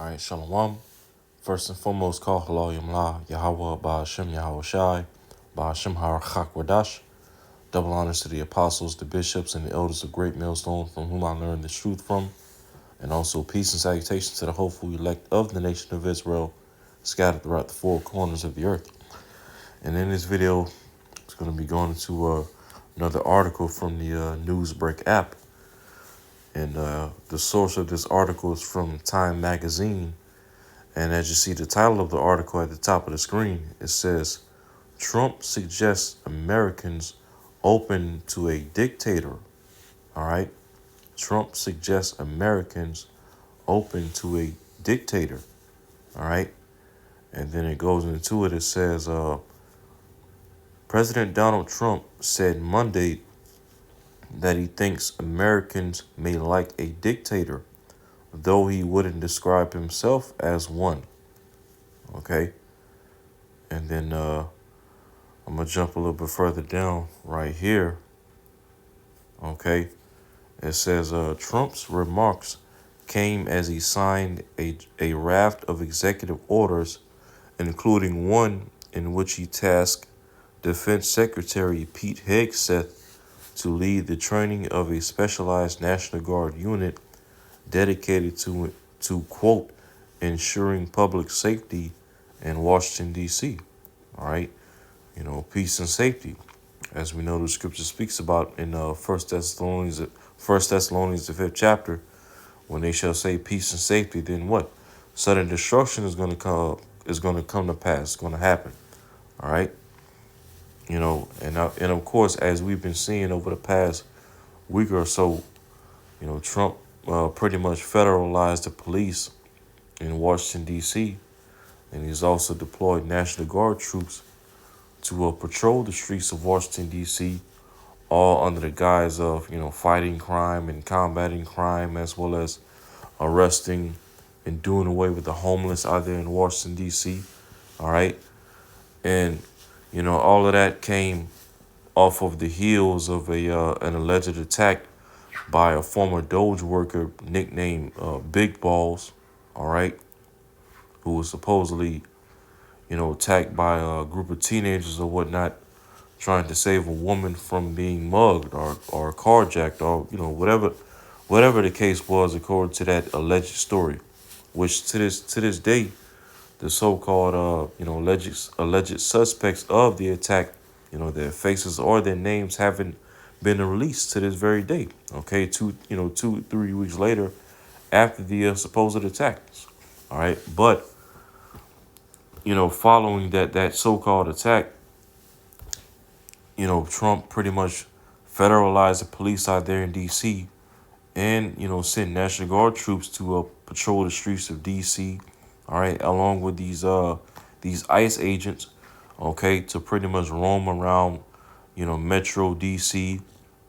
All right, Shalom. First and foremost, call Halal Yamla, Yahweh, Ba'ashem, Yahweh Shai, Ba'ashem Harachak Wadash. Double honors to the apostles, the bishops, and the elders of Great Millstone, from whom I learned the truth from. And also peace and salutation to the hopeful elect of the nation of Israel, scattered throughout the four corners of the earth. And in this video, it's going to be going into another article from the Newsbreak app. And the source of this article is from Time Magazine. And as you see the title of the article at the top of the screen, it says, Trump suggests Americans open to a dictator. All right. Trump suggests Americans open to a dictator. All right. And then it goes into it. It says, President Donald Trump said Monday that he thinks Americans may like a dictator, though he wouldn't describe himself as one. Okay. And then I'm going to jump a little bit further down right here. Okay. It says Trump's remarks came as he signed a raft of executive orders, including one in which he tasked Defense Secretary Pete Hegseth to lead the training of a specialized National Guard unit dedicated to quote, ensuring public safety in Washington, D.C. All right. You know, peace and safety. As we know, the scripture speaks about in First Thessalonians, the 5th chapter, when they shall say peace and safety, then what? Sudden destruction is going to come to pass. It's going to happen. All right. You know, and of course, as we've been seeing over the past week or so, you know, Trump pretty much federalized the police in Washington, D.C., and he's also deployed National Guard troops to patrol the streets of Washington, D.C., all under the guise of, you know, fighting crime and combating crime, as well as arresting and doing away with the homeless out there in Washington, D.C. All right. And, you know, all of that came off of the heels of an alleged attack by a former Doge worker nicknamed Big Balls. All right. Who was supposedly, you know, attacked by a group of teenagers or whatnot, trying to save a woman from being mugged or carjacked, or, you know, whatever the case was, according to that alleged story, which to this day, the so-called you know, alleged suspects of the attack, you know, their faces or their names haven't been released to this very day. Okay, 2-3 weeks later, after the supposed attacks. All right, but you know, following that so-called attack, you know, Trump pretty much federalized the police out there in D.C. and, you know, sent National Guard troops to patrol the streets of D.C., all right, along with these ICE agents, okay, to pretty much roam around, you know, Metro D.C.,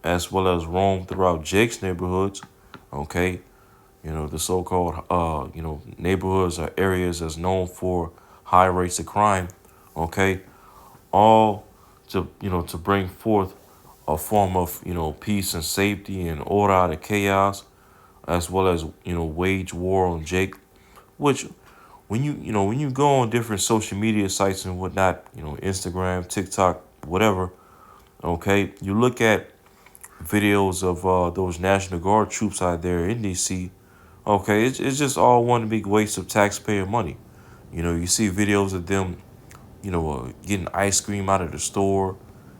as well as roam throughout Jake's neighborhoods, okay, you know, the so-called, you know, neighborhoods or areas that's known for high rates of crime, okay, all to, you know, to bring forth a form of, you know, peace and safety and order out of chaos, as well as, you know, wage war on Jake, which when you go on different social media sites and whatnot, you know, Instagram, TikTok, whatever, okay, you look at videos of those National Guard troops out there in DC, okay, it's just all one big waste of taxpayer money. You know, you see videos of them, you know, getting ice cream out of the store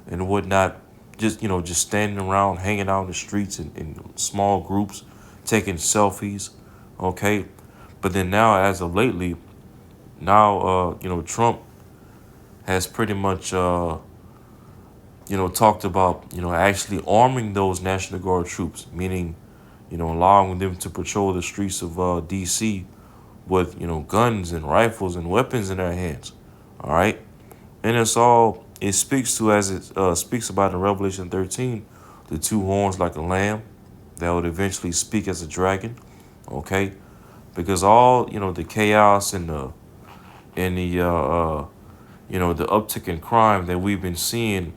and whatnot, just, you know, just standing around, hanging out in the streets in small groups, taking selfies, okay? But then now, as of lately, now, you know, Trump has pretty much, you know, talked about, you know, actually arming those National Guard troops, meaning, you know, allowing them to patrol the streets of D.C. with, you know, guns and rifles and weapons in their hands, all right? And it speaks to, as it speaks about in Revelation 13, the two horns like a lamb that would eventually speak as a dragon, okay? Because all, you know, the chaos and the you know, the uptick in crime that we've been seeing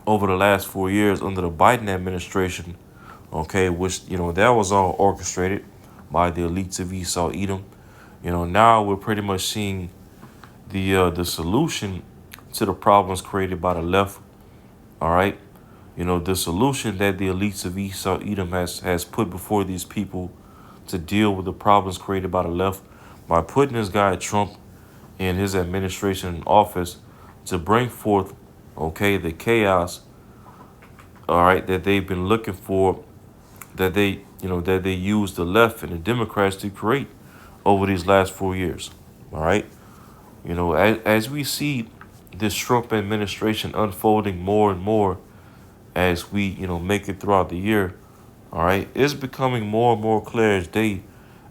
over the last 4 years under the Biden administration, okay, which, you know, that was all orchestrated by the elites of Esau Edom, Now we're pretty much seeing the solution to the problems created by the left. All right. The solution that the elites of Esau Edom has put before these people to deal with the problems created by the left by putting this guy Trump in his administration in office to bring forth, okay, the chaos, all right, that they've been looking for, that they used the left and the Democrats to create over these last 4 years. All right. As we see this Trump administration unfolding more and more as we, make it throughout the year, all right, it's becoming more and more clear as day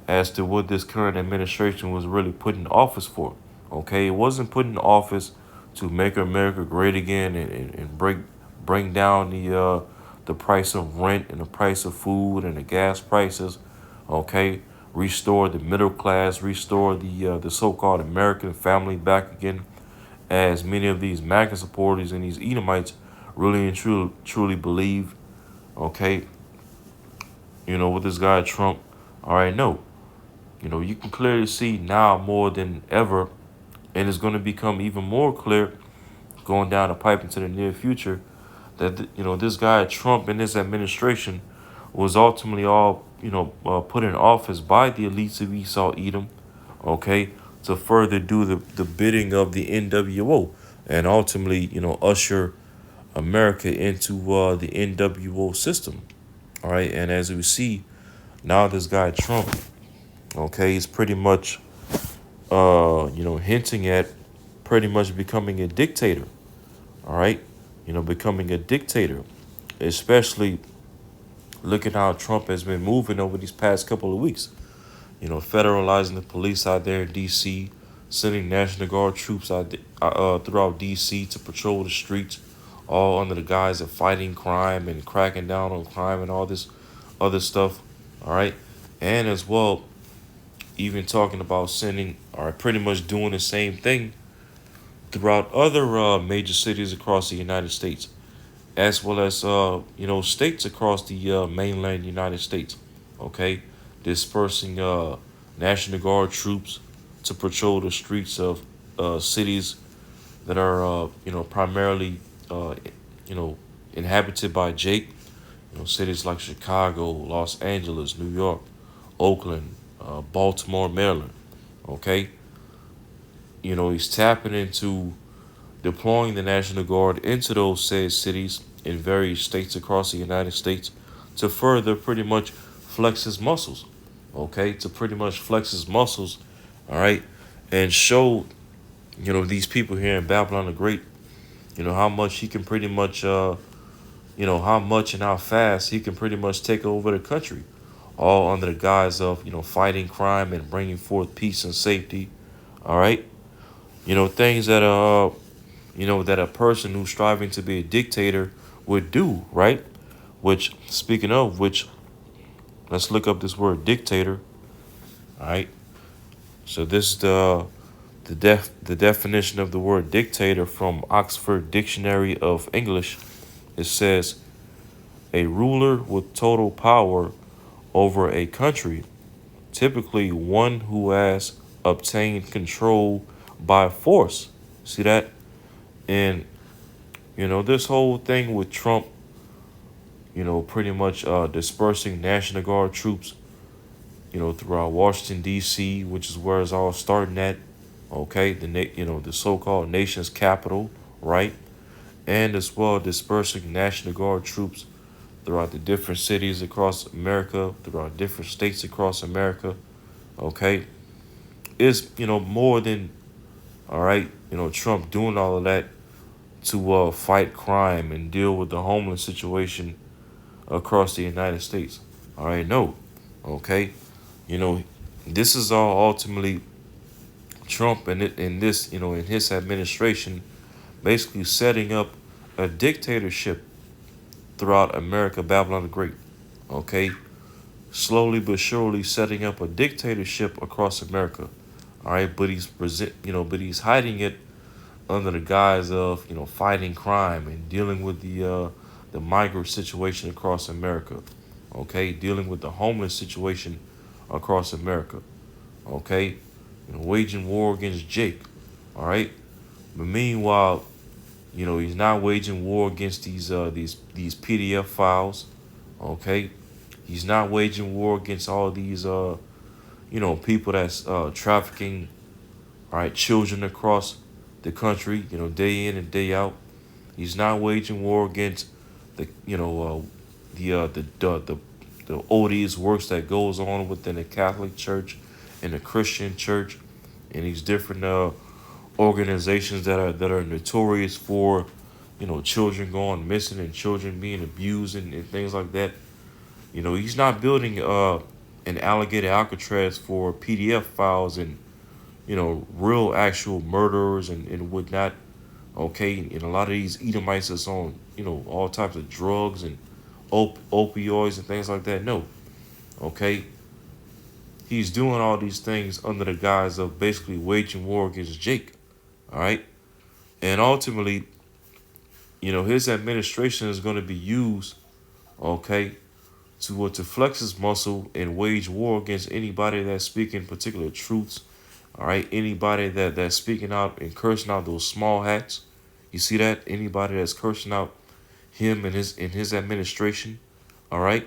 as to what this current administration was really put in office for. Okay, it wasn't put in office to make America great again and bring down the price of rent and the price of food and the gas prices. Okay, restore the middle class, restore the so-called American family back again, as many of these MAGA supporters and these Edomites really and truly believe. Okay, with this guy Trump. All right, no. You can clearly see now more than ever, and it's going to become even more clear going down the pipe into the near future that, this guy Trump and his administration was ultimately all, put in office by the elites of Esau Edom, okay, to further do the bidding of the NWO and ultimately, usher America into the NWO system. All right. And as we see now, this guy Trump, okay, he's pretty much, hinting at pretty much becoming a dictator. All right. Becoming a dictator, especially look at how Trump has been moving over these past couple of weeks. Federalizing the police out there in D.C., sending National Guard troops out throughout D.C. to patrol the streets, all under the guise of fighting crime and cracking down on crime and all this other stuff. All right. And as well, even talking about sending, or pretty much doing the same thing throughout other major cities across the United States, as well as states across the mainland United States. Okay, dispersing National Guard troops to patrol the streets of cities that are primarily you know inhabited by Jake. Cities like Chicago, Los Angeles, New York, Oakland, Baltimore, Maryland. Okay, he's tapping into deploying the National Guard into those said cities in various states across the United States to further pretty much flex his muscles. Okay, to pretty much flex his muscles, all right, and show these people here in Babylon the Great, how much he can pretty much how much and how fast he can pretty much take over the country, all under the guise of fighting crime and bringing forth peace and safety. All right, things that that a person who's striving to be a dictator would do, right? Which, speaking of which, let's look up this word dictator. All right. So this is the definition of the word dictator from Oxford Dictionary of English. It says a ruler with total power over a country, typically one who has obtained control by force. See that? And this whole thing with Trump, pretty much dispersing National Guard troops, throughout Washington D.C., which is where it's all starting at. Okay, the so-called nation's capital, right? And as well dispersing National Guard troops throughout the different cities across America, throughout different states across America. Okay, is more than all right. Trump doing all of that to fight crime and deal with the homeless situation across the United States. All right, no, okay, this is all ultimately Trump and this in his administration basically setting up a dictatorship throughout America, Babylon the Great. Okay, slowly but surely setting up a dictatorship across America. All right, but he's hiding it under the guise of fighting crime and dealing with the migrant situation across America. Okay, dealing with the homeless situation across America. Okay, waging war against Jake. All right. But meanwhile, he's not waging war against these PDF files. Okay. He's not waging war against all these people that's trafficking, all right, children across the country, day in and day out. He's not waging war against the the odious works that goes on within the Catholic Church and the Christian Church and these different organizations that are notorious for children going missing and children being abused and things like that. He's not building an alligator Alcatraz for PDF files and real actual murderers and whatnot. Okay, and a lot of these Edomites that's on all types of drugs and opioids and things like that. No, okay, he's doing all these things under the guise of basically waging war against Jake. All right, and ultimately, his administration is going to be used, okay, to flex his muscle and wage war against anybody that's speaking particular truths. All right, anybody that's speaking out and cursing out those small hats. You see that? Anybody that's cursing out him and his administration. All right,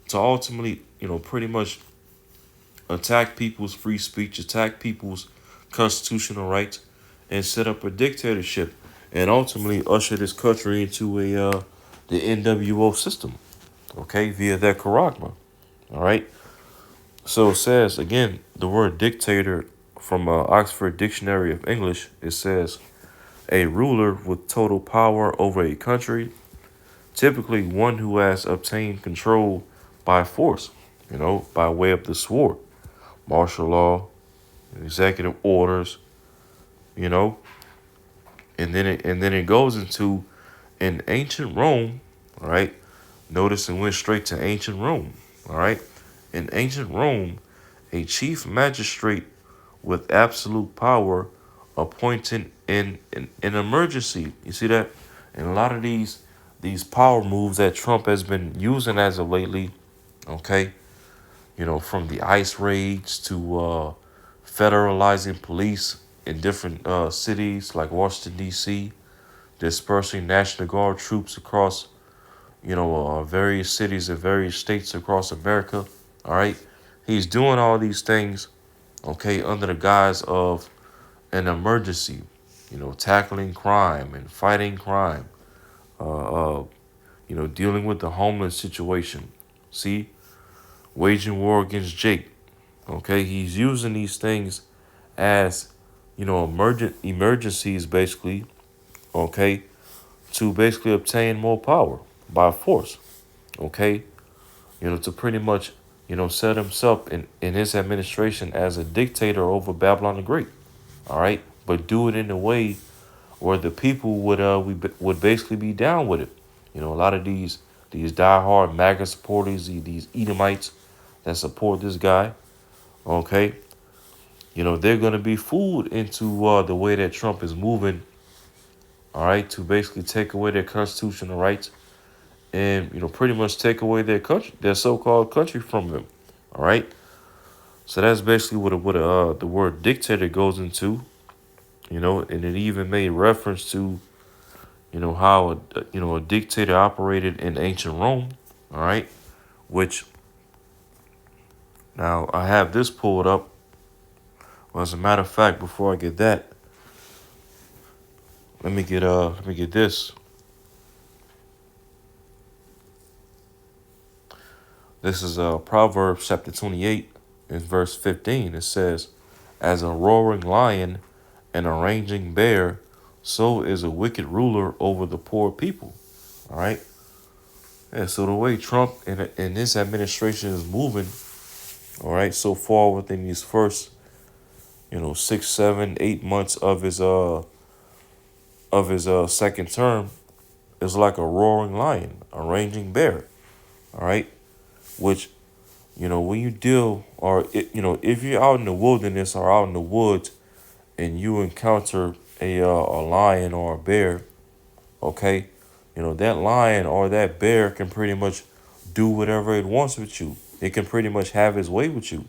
to ultimately, pretty much attack people's free speech, attack people's constitutional rights, and set up a dictatorship, and ultimately usher this country into the NWO system. Okay, via that charagma. All right. So it says again the word dictator from Oxford Dictionary of English. It says a ruler with total power over a country, typically one who has obtained control by force, by way of the sword, martial law, executive orders, you know, and then it goes into in ancient Rome, all right? Notice it went straight to ancient Rome, all right? In ancient Rome, a chief magistrate with absolute power appointed in an emergency. You see that? And a lot of these power moves that Trump has been using as of lately, okay? From the ICE raids to federalizing police in different cities like Washington, D.C., dispersing National Guard troops across, various cities and various states across America. All right. He's doing all these things, okay, under the guise of an emergency, tackling crime and fighting crime, uh, dealing with the homeless situation. See, waging war against Jake. Okay, he's using these things as, emergencies basically, okay, to basically obtain more power by force, okay, to pretty much, set himself in his administration as a dictator over Babylon the Great, all right, but do it in a way where the people would basically be down with it. A lot of these diehard MAGA supporters, these Edomites that support this guy, okay, they're gonna be fooled into the way that Trump is moving, all right, to basically take away their constitutional rights and pretty much take away their country, their so-called country from them. All right. So that's basically what the word dictator goes into. And it even made reference to how a dictator operated in ancient Rome. All right, which now I have this pulled up. Well, as a matter of fact, before I get that, let me get this. This is Proverbs chapter 28 in verse 15. It says, as a roaring lion and a raging bear, so is a wicked ruler over the poor people. All right. And so the way Trump and his administration is moving, all right, so far within these first, 6, 7, 8 months of his second term is like a roaring lion, a raging bear. All right. Which, when you deal or, if you're out in the wilderness or out in the woods and you encounter a lion or a bear, okay, that lion or that bear can pretty much do whatever it wants with you. It can pretty much have its way with you.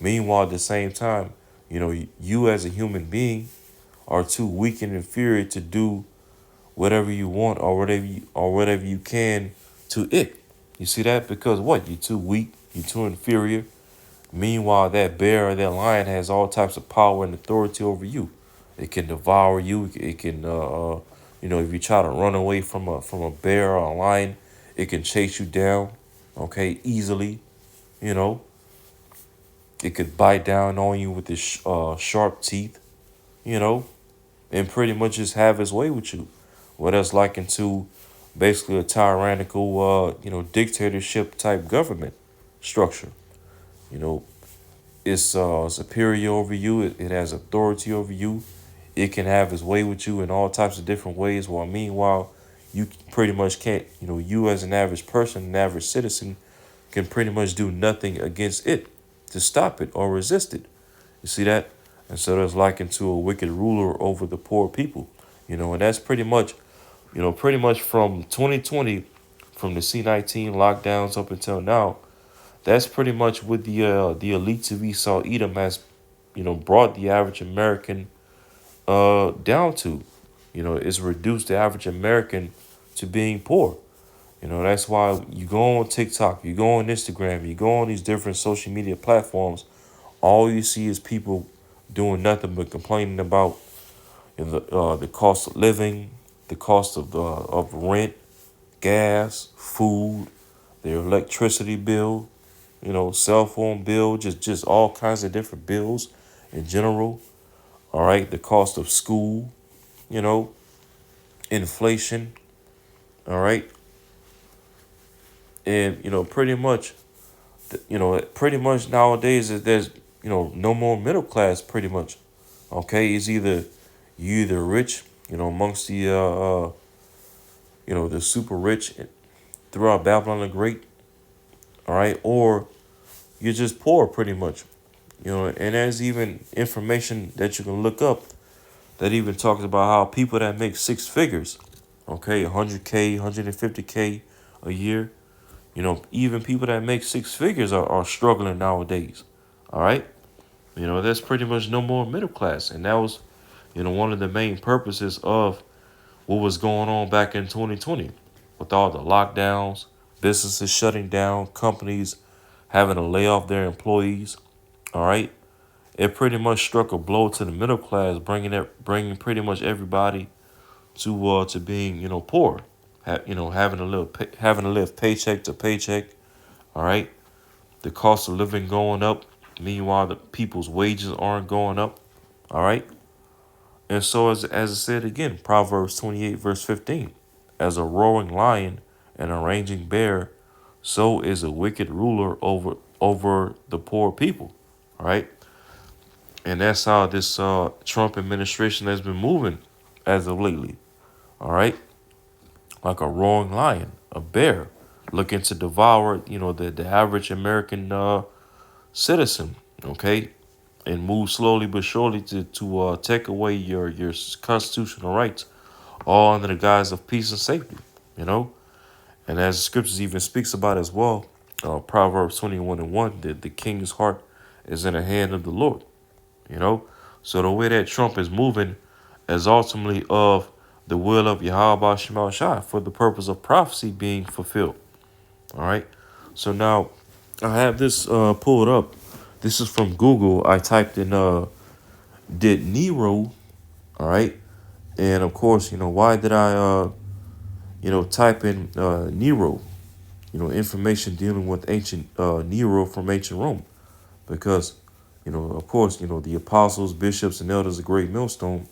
Meanwhile, at the same time, You as a human being are too weak and inferior to do whatever you want or whatever you can to it. You see that? Because what? You're too weak, you're too inferior. Meanwhile, that bear or that lion has all types of power and authority over you. It can devour you. It can, if you try to run away from a bear or a lion, it can chase you down, okay, easily. You know, it could bite down on you with its sharp teeth. You know, and pretty much just have its way with you. What that's likened to basically a tyrannical, dictatorship type government structure. You know, it's superior over you. It has authority over you. It can have its way with you in all types of different ways. While meanwhile, you pretty much can't. You as an average person, an average citizen, can pretty much do nothing against it to stop it or resist it. You see that? And so that's likened to a wicked ruler over the poor people. And that's pretty much from 2020, from the C-19 lockdowns up until now. That's pretty much what the elites of Esau Edom has, brought the average American down to. It's reduced the average American to being poor. That's why you go on TikTok, you go on Instagram, you go on these different social media platforms. All you see is people doing nothing but complaining about the cost of living, the cost of rent, gas, food, their electricity bill, cell phone bill, just all kinds of different bills in general. All right, the cost of school, you know, inflation. All right, and pretty much nowadays there's no more middle class. Pretty much, okay, it's you either rich, amongst the super rich throughout Babylon the Great. All right, or you're just poor, pretty much. And there's even information that you can look up that even talks about how people that make six figures, okay, 100K, 150K a year, even people that make six figures are struggling nowadays. All right. There's pretty much no more middle class. And that was, one of the main purposes of what was going on back in 2020 with all the lockdowns, businesses shutting down, companies having to lay off their employees. All right. It pretty much struck a blow to the middle class, bringing pretty much everybody to being poor, having to live paycheck to paycheck. All right, the cost of living going up. Meanwhile, the people's wages aren't going up. All right, and so as I said again, Proverbs 28 verse 15, as a roaring lion and a raging bear, so is a wicked ruler over the poor people. All right. And that's how this Trump administration has been moving as of lately. All right. Like a roaring lion, a bear looking to devour, the average American citizen. Okay. And move slowly but surely to take away your constitutional rights, all under the guise of peace and safety. You know. And as the scriptures even speaks about as well, Proverbs 21:1, that the king's heart is in the hand of the Lord. You know, so the way that Trump is moving is ultimately of the will of Yahweh Shema Shai for the purpose of prophecy being fulfilled. All right. So now I have this pulled up. This is from Google. I typed in did Nero, all right? And of course, why did I type in Nero? Information dealing with ancient Nero from ancient Rome. Because, of course, the apostles, bishops, and elders of Great Millstone,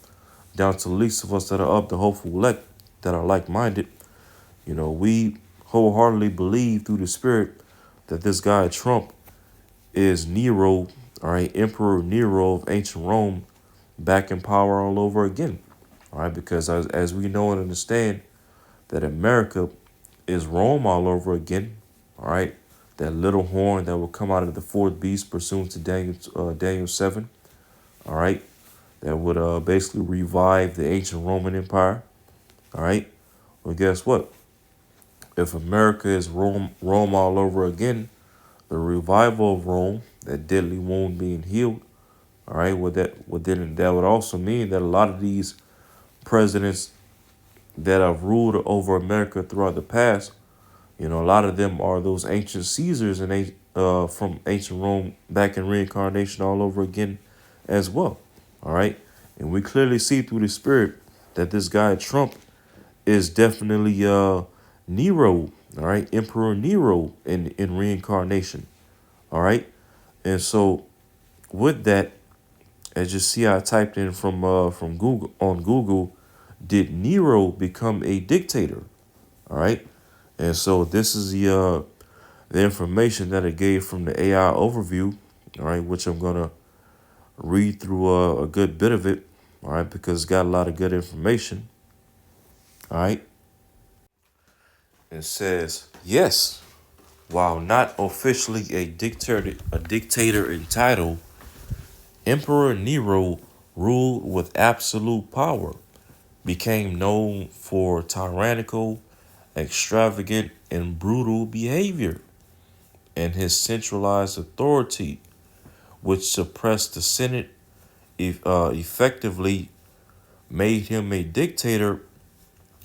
down to the least of us that are of the hopeful elect, that are like-minded, we wholeheartedly believe through the Spirit that this guy Trump is Nero, all right, Emperor Nero of ancient Rome, back in power all over again, all right, because as we know and understand that America is Rome all over again, all right, that little horn that will come out of the fourth beast pursuant to Daniel 7, all right, that would basically revive the ancient Roman Empire, all right. Well, guess what? If America is Rome all over again, the revival of Rome, that deadly wound being healed, All right. What then that would also mean that a lot of these presidents that have ruled over America throughout the past, a lot of them are those ancient Caesars and from ancient Rome back in reincarnation all over again as well. All right. And we clearly see through the spirit that this guy Trump is definitely Nero, all right, Emperor Nero in reincarnation. All right. And so with that, as you see, I typed in from Google on Google, did Nero become a dictator? All right. And so this is the information that it gave from the AI overview, all right, which I'm gonna read through a good bit of it, all right, because it's got a lot of good information. All right. It says, yes, while not officially a dictator in title, Emperor Nero ruled with absolute power, became known for tyrannical, extravagant, and brutal behavior, and his centralized authority, which suppressed the Senate, effectively made him a dictator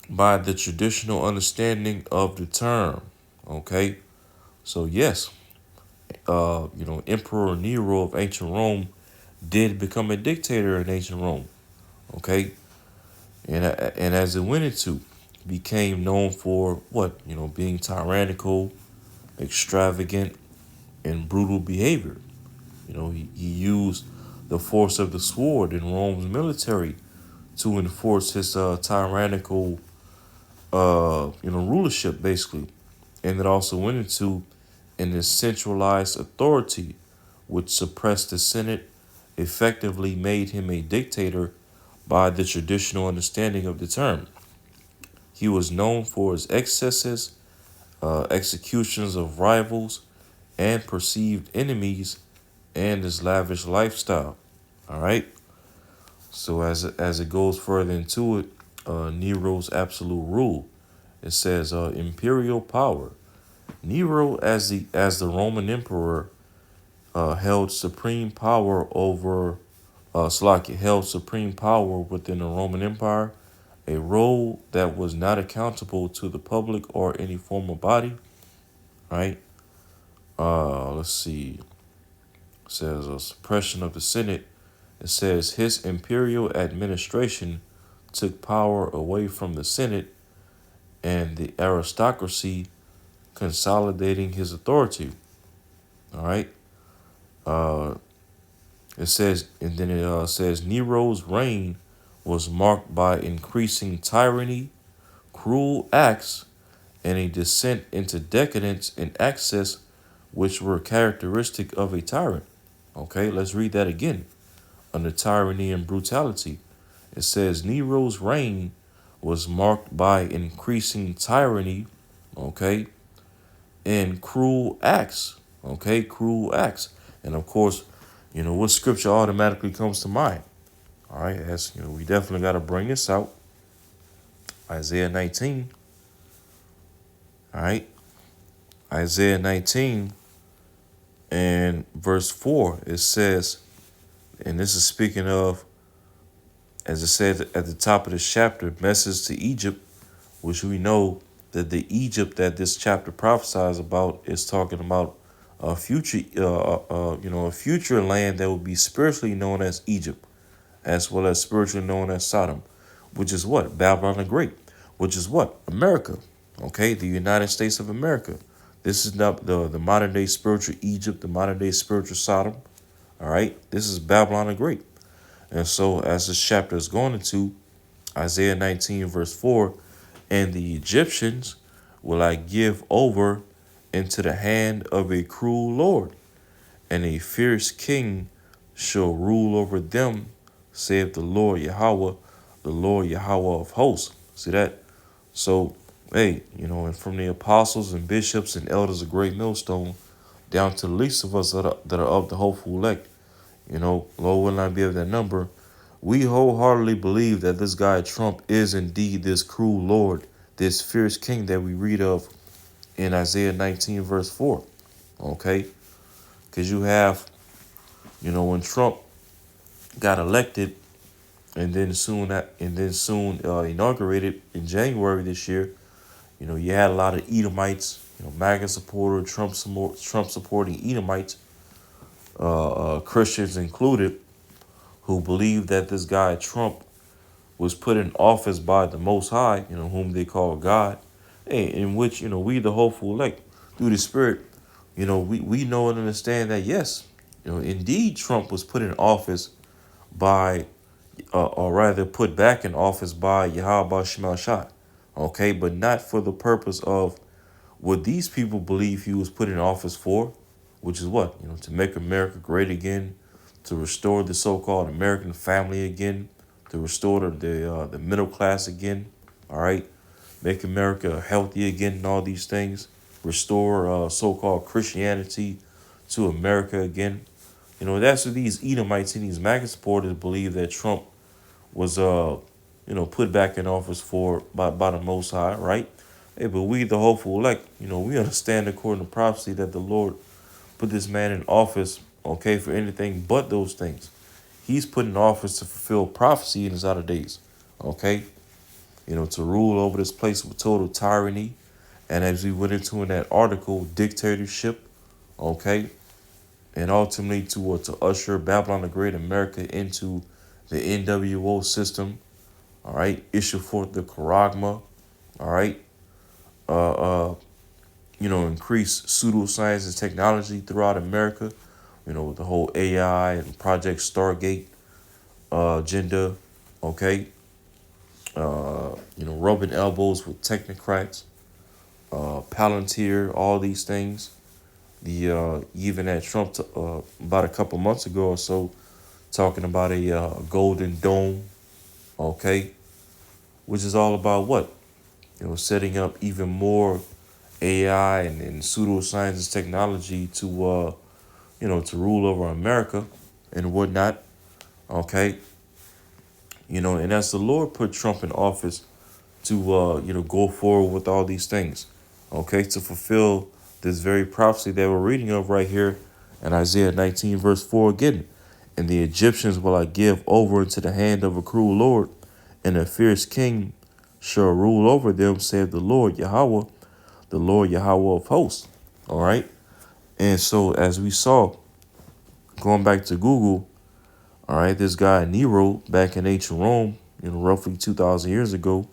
by the traditional understanding of the term. Okay, so yes, Emperor Nero of ancient Rome did become a dictator in ancient Rome. Okay, and as it went into, became known for what being tyrannical, extravagant, and brutal behavior. He used the force of the sword in Rome's military to enforce his tyrannical rulership, basically. And it also went into an centralized authority which suppressed the Senate, effectively made him a dictator by the traditional understanding of the term. He was known for his excesses, executions of rivals and perceived enemies, and his lavish lifestyle. All right. So as it goes further into it, Nero's absolute rule. It says imperial power. Nero, as the Roman emperor, held supreme power over held supreme power within the Roman Empire, a role that was not accountable to the public or any formal body. Right? Let's see. It says a suppression of the Senate. It says his imperial administration took power away from the Senate and the aristocracy, consolidating his authority. All right. Uh, it says, and then it says Nero's reign was marked by increasing tyranny, cruel acts, and a descent into decadence and excess, which were characteristic of a tyrant. Okay, let's read that again. Under tyranny and brutality, it says Nero's reign was marked by increasing tyranny, okay, and cruel acts, okay, cruel acts. And of course, what scripture automatically comes to mind? All right, as we definitely got to bring this out. Isaiah 19. All right, Isaiah 19 and verse 4, it says, and this is speaking of, as it said at the top of this chapter, message to Egypt, which we know that the Egypt that this chapter prophesies about is talking about a future land that will be spiritually known as Egypt, as well as spiritually known as Sodom, which is what? Babylon the Great, which is what? America, okay? The United States of America. This is not the modern day spiritual Egypt, the modern day spiritual Sodom, all right? This is Babylon the Great. And so as this chapter is going into, Isaiah 19 verse 4, and the Egyptians will I give over into the hand of a cruel Lord, and a fierce king shall rule over them, saith the Lord Yahweh, the Lord Yahweh of hosts. See that? So, hey, and from the apostles and bishops and elders of Great Millstone down to the least of us that are of the hopeful elect, Lord will not be of that number. We wholeheartedly believe that this guy Trump is indeed this cruel Lord, this fierce king that we read of in Isaiah 19 verse 4. Okay? Because you have, when Trump got elected, and then soon inaugurated in January this year. You had a lot of Edomites, MAGA supporter, Trump supporting Edomites, Christians included, who believe that this guy Trump was put in office by the Most High, whom they call God, in which we, the hopeful elect, through the Spirit, we know and understand that yes, indeed Trump was put in office by, or rather put back in office by Yahweh Shema Shah, okay, but not for the purpose of what these people believe he was put in office for, which is what? To make America great again, to restore the so-called American family again, to restore the middle class again, all right? Make America healthy again and all these things. Restore so-called Christianity to America again. That's what these Edomites and these MAGA supporters believe that Trump was put back in office for by the Most High, right? Hey, but we, the hopeful elect, we understand according to prophecy that the Lord put this man in office, okay, for anything but those things. He's put in office to fulfill prophecy in his outer days, okay? To rule over this place with total tyranny, and as we went into in that article, dictatorship, okay, and ultimately to usher Babylon the Great America into the NWO system, all right, issue forth the Charagma, all right, uh, uh, increase pseudoscience and technology throughout America, with the whole AI and Project Stargate agenda, okay, rubbing elbows with technocrats, Palantir, all these things. The even at Trump about a couple months ago or so, talking about a golden dome, okay, which is all about what? Setting up even more AI and pseudoscience technology to rule over America and whatnot. Okay. And as the Lord put Trump in office to, go forward with all these things, okay, to fulfill this very prophecy that we're reading of right here in Isaiah 19, verse 4 again. And the Egyptians will I give over into the hand of a cruel Lord, and a fierce king shall rule over them, saith the Lord Yahweh, the Lord Yahweh of hosts. All right. And so, as we saw, going back to Google, all right, this guy Nero back in ancient Rome, roughly 2,000 years ago,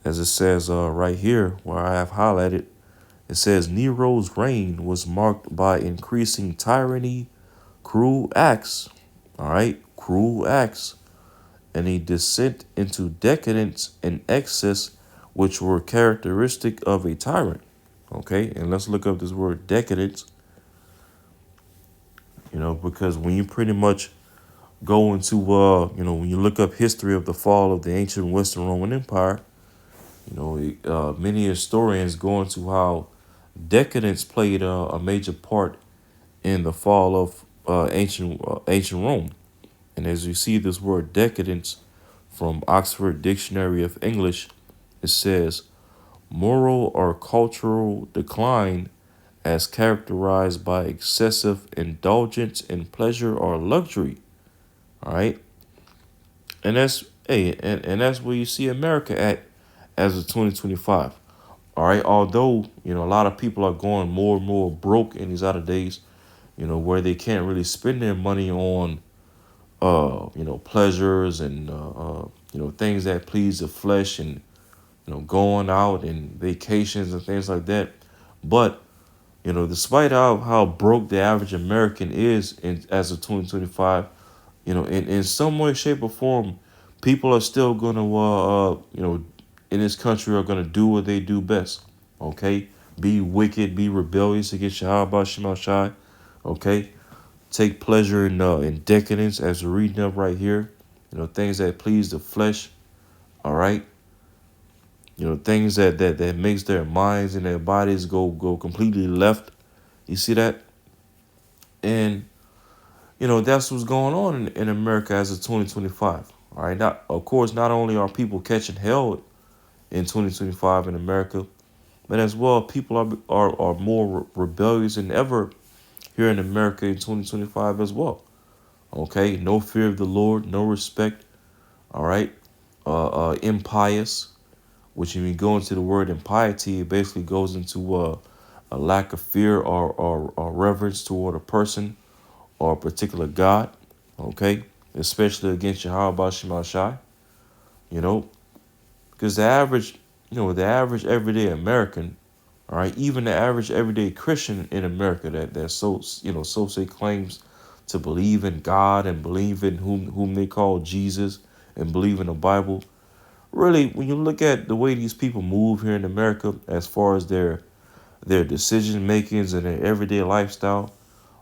as it says right here where I have highlighted, it says Nero's reign was marked by increasing tyranny, cruel acts, all right, cruel acts, and a descent into decadence and excess, which were characteristic of a tyrant. Okay, and let's look up this word decadence, because when you pretty much go into, when you look up history of the fall of the ancient Western Roman Empire, many historians go into how decadence played a major part in the fall of ancient Rome. And as you see this word decadence from Oxford Dictionary of English, it says moral or cultural decline as characterized by excessive indulgence in pleasure or luxury. All right. And and that's where you see America at as of 2025. All right. Although, a lot of people are going more and more broke in these other days, where they can't really spend their money on pleasures and things that please the flesh and going out and vacations and things like that. But despite how broke the average American is as of 2025, in some way, shape, or form, people are still going to, in this country are going to do what they do best. Okay? Be wicked, be rebellious against Yahweh Shema Shai. Okay? Take pleasure in decadence, as we're reading up right here. Things that please the flesh. All right? Things that makes their minds and their bodies go completely left. You see that? And that's what's going on in America as of 2025. All right. Not, of course, not only are people catching hell in 2025 in America, but as well, people are more rebellious than ever here in America in 2025 as well. Okay, no fear of the Lord, no respect. All right, impious, which when you go into the word impiety, it basically goes into a lack of fear or reverence toward a person or a particular God. Okay, especially against Yahweh Shema Shai. You know, because the average everyday American, all right, even the average everyday Christian in America that so say claims to believe in God and believe in whom they call Jesus and believe in the Bible. Really, when you look at the way these people move here in America, as far as their decision makings and their everyday lifestyle,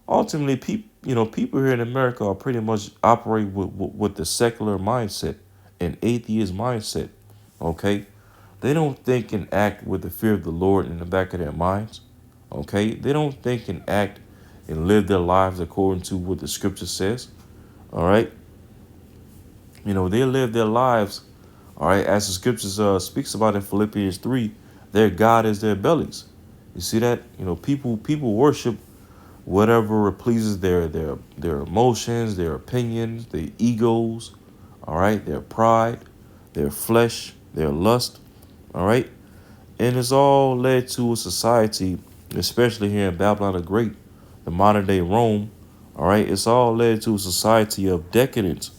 ultimately, people here in America are pretty much operate with the secular mindset and atheist mindset. Okay, they don't think and act with the fear of the Lord in the back of their minds. Okay, they don't think and act and live their lives according to what the scripture says. All right, they live their lives. All right, as the scriptures speaks about in Philippians 3, their God is their bellies. You see that? People worship whatever pleases their emotions, their opinions, their egos, all right, their pride, their flesh, their lust, all right, and it's all led to a society, especially here in Babylon the Great, the modern day Rome, all right, it's all led to a society of decadence,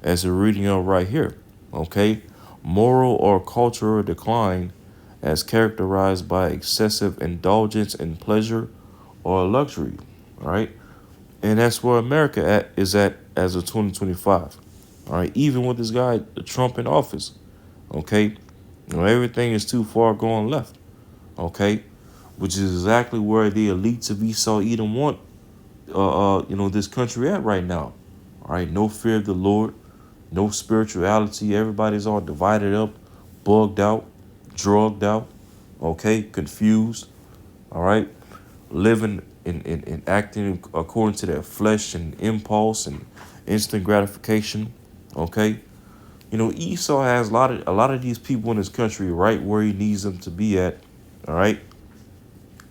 as we're reading of right here, okay, moral or cultural decline, as characterized by excessive indulgence in pleasure or luxury, all right. And that's where America is at as of 2025. All right, even with this guy Trump in office, okay, everything is too far going left, okay, which is exactly where the elites of Esau Edom want, this country at right now. All right, no fear of the Lord, no spirituality. Everybody's all divided up, bugged out, drugged out, okay, confused. All right, living and acting according to their flesh and impulse and instant gratification. Okay, Esau has a lot of these people in this country right where he needs them to be at. All right,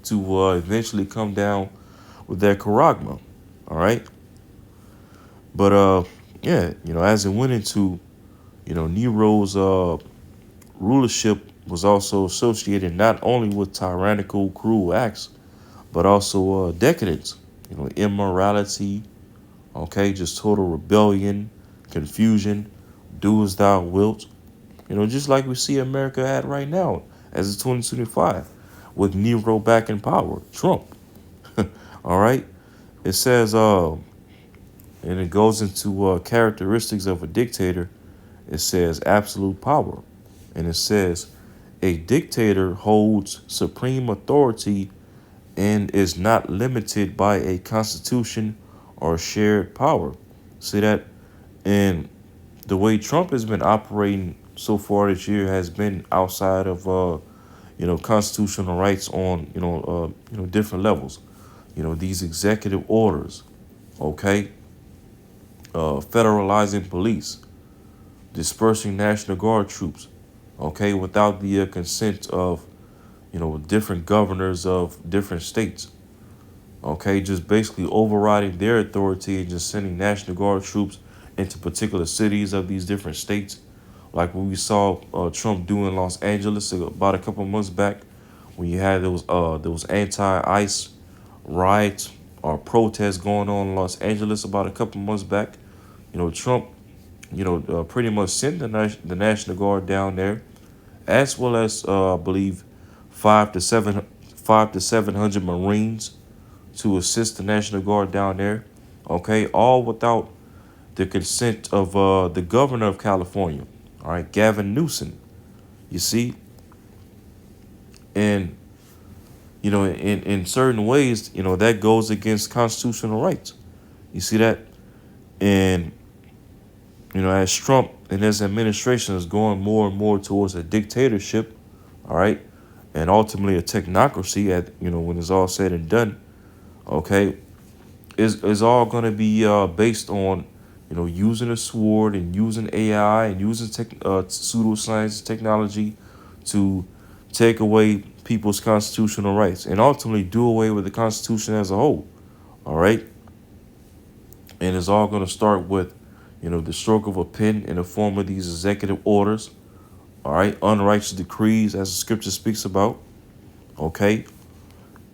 to eventually come down with their charagma. All right, but yeah, as it went into Nero's rulership was also associated not only with tyrannical, cruel acts, but also decadence, immorality, okay, just total rebellion, confusion, do as thou wilt, just like we see America at right now as it's 2025 with Nero back in power, Trump. All right, it says, and it goes into characteristics of a dictator. It says absolute power, and it says a dictator holds supreme authority and is not limited by a constitution or shared power. See that? And the way Trump has been operating so far this year has been outside of constitutional rights on different levels. These executive orders, okay, federalizing police, dispersing National Guard troops, okay, without the consent of different governors of different states. Okay, just basically overriding their authority and just sending National Guard troops into particular cities of these different states, like what we saw Trump do in Los Angeles about a couple months back, when you had those anti-ICE riots or protests going on in Los Angeles about a couple months back. Trump, pretty much sent the National Guard down there, as well as I believe five to seven 500 to 700 Marines to assist the National Guard down there. Okay, all without the consent of the governor of California. All right, Gavin Newsom. You see, and in certain ways, that goes against constitutional rights. You see that, and as Trump and his administration is going more and more towards a dictatorship, all right, and ultimately a technocracy at when it's all said and done, okay, is all going to be based on using a sword and using AI and using pseudoscience technology to take away people's constitutional rights and ultimately do away with the Constitution as a whole. All right. And it's all going to start with, the stroke of a pen in the form of these executive orders. All right, unrighteous decrees, as the scripture speaks about. Okay,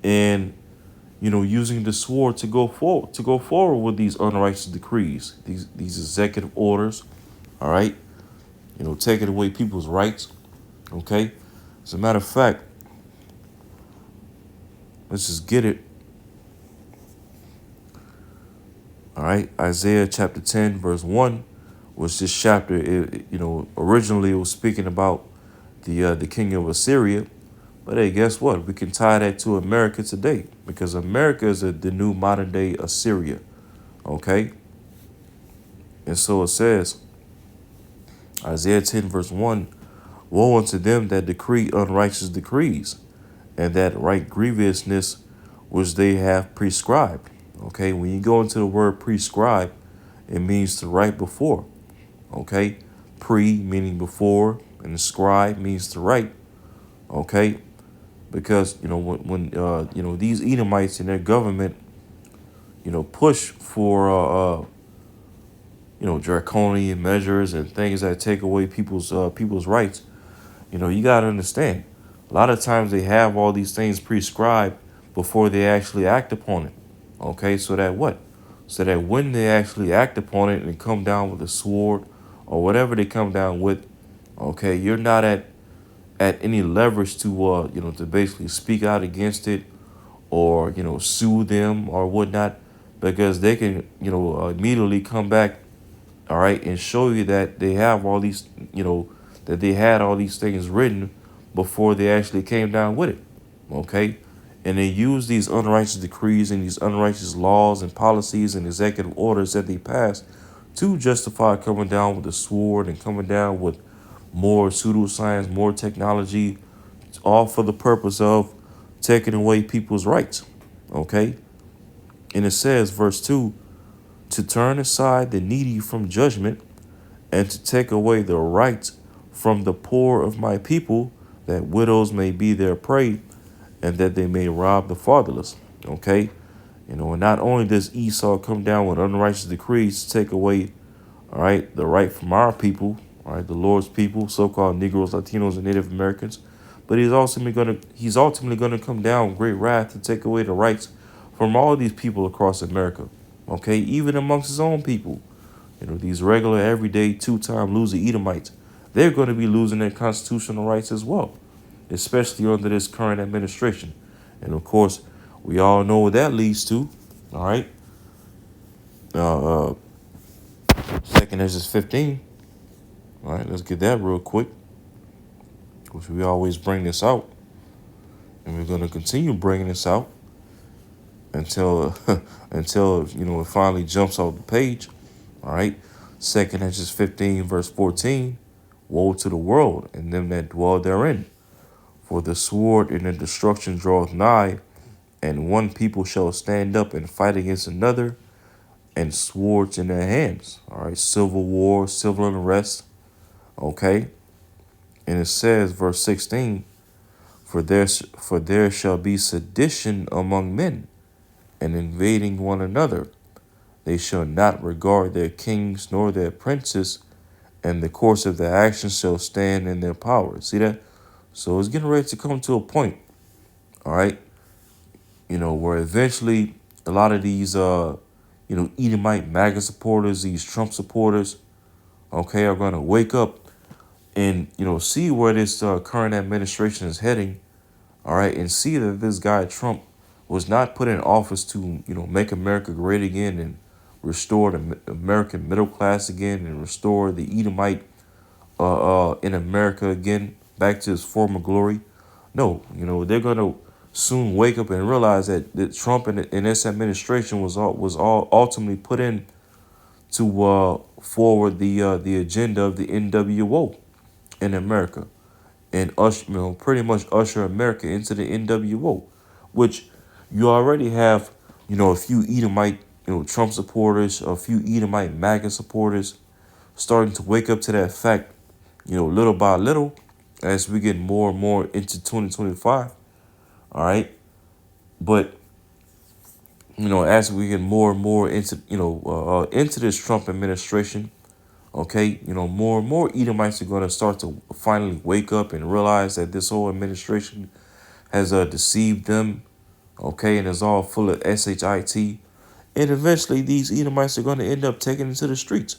and using the sword to go forward with these unrighteous decrees, these executive orders. All right, taking away people's rights. Okay, as a matter of fact, let's just get it. All right, Isaiah chapter 10, verse 1 was this chapter. Originally it was speaking about the king of Assyria. But hey, guess what? We can tie that to America today because America is the new modern day Assyria. Okay, and so it says, Isaiah 10, verse 1, woe unto them that decree unrighteous decrees, and that right grievousness which they have prescribed. Okay, when you go into the word prescribe, it means to write before. Okay, pre meaning before, and scribe means to write. Okay, because when these Edomites and their government push for draconian measures and things that take away people's rights. You got to understand, a lot of times they have all these things prescribed before they actually act upon it. Okay, so that what? So that when they actually act upon it and come down with a sword or whatever they come down with, okay, you're not at any leverage to to basically speak out against it or sue them or whatnot, because they can immediately come back, all right, and show you that they have all these, that they had all these things written before they actually came down with it. Okay, and they use these unrighteous decrees and these unrighteous laws and policies and executive orders that they pass to justify coming down with the sword and coming down with more pseudoscience, more technology, all for the purpose of taking away people's rights. Okay, and it says, verse 2, to turn aside the needy from judgment and to take away the rights from the poor of my people, that widows may be their prey and that they may rob the fatherless. Okay, and not only does Esau come down with unrighteous decrees to take away, all right, the right from our people, all right, the Lord's people, so-called Negroes, Latinos, and Native Americans, but he's ultimately gonna come down with great wrath to take away the rights from all these people across America. Okay, even amongst his own people. These regular, everyday, two-time loser Edomites, they're going to be losing their constitutional rights as well, especially under this current administration. And of course, we all know what that leads to. All right. Uh, uh, 2nd Ezra 15. All right, let's get that real quick, which we always bring this out. And we're going to continue bringing this out until until it finally jumps off the page. All right. 2nd Ezra 15, verse 14. Woe to the world and them that dwell therein. For the sword and the destruction draweth nigh, and one people shall stand up and fight against another, and swords in their hands. All right, civil war, civil unrest. Okay, and it says, verse 16, for there shall be sedition among men, and invading one another. They shall not regard their kings nor their princes, and the course of their actions shall stand in their power. See that? So it's getting ready to come to a point, all right, where eventually a lot of these, Edomite MAGA supporters, these Trump supporters, okay, are going to wake up and, see where this current administration is heading, all right, and see that this guy Trump was not put in office to, make America great again and restore the American middle class again and restore the Edomite in America again back to his former glory. No, they're gonna soon wake up and realize that Trump and this administration was all ultimately put in to forward the agenda of the NWO in America and pretty much usher America into the NWO, which you already have a few Edomite Trump supporters, a few Edomite MAGA supporters starting to wake up to that fact, little by little, as we get more and more into 2025. All right. But as we get more and more into, into this Trump administration, okay, more and more Edomites are going to start to finally wake up and realize that this whole administration has deceived them, okay, and is all full of shit. And eventually, these Edomites are going to end up taking into the streets